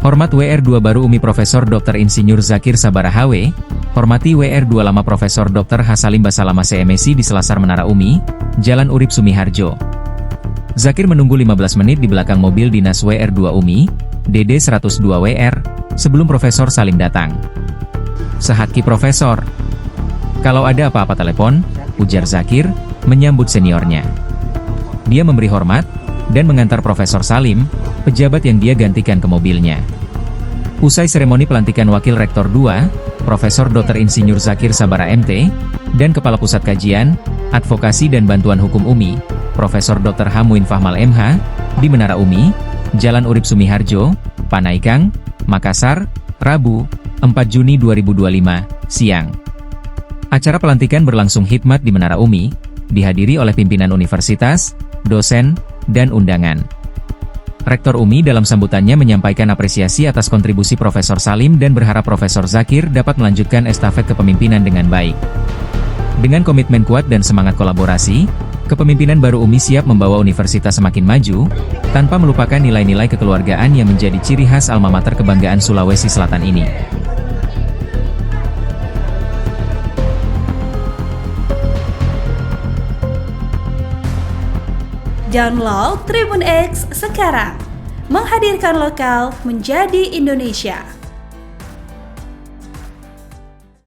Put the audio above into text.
Hormat WR2 baru Umi Profesor Dr. Insinyur Zakir Sabara HW, hormati WR2 lama Profesor Dr. Hasalim Basalama CMSI di Selasar Menara Umi, Jalan Urip Sumiharjo. Zakir menunggu 15 menit di belakang mobil dinas WR2 Umi, DD 102 WR, sebelum Profesor Salim datang. Sehaki Profesor. Kalau ada apa-apa telepon, ujar Zakir, menyambut seniornya. Dia memberi hormat, dan mengantar Profesor Salim, pejabat yang dia gantikan ke mobilnya. Usai seremoni pelantikan Wakil Rektor 2, Profesor Dr. Insinyur Zakir Sabara MT, dan Kepala Pusat Kajian, Advokasi dan Bantuan Hukum UMI, Profesor Dr. Hamuin Fahmal MH, di Menara UMI, Jalan Urip Sumiharjo, Panaikang, Makassar, Rabu, 4 Juni 2025, siang. Acara pelantikan berlangsung hikmat di Menara UMI, dihadiri oleh pimpinan universitas, dosen, dan undangan. Rektor UMI dalam sambutannya menyampaikan apresiasi atas kontribusi Profesor Salim dan berharap Profesor Zakir dapat melanjutkan estafet kepemimpinan dengan baik. Dengan komitmen kuat dan semangat kolaborasi, kepemimpinan baru UMI siap membawa universitas semakin maju, tanpa melupakan nilai-nilai kekeluargaan yang menjadi ciri khas alma mater kebanggaan Sulawesi Selatan ini. Download Tribun X sekarang, menghadirkan lokal menjadi Indonesia.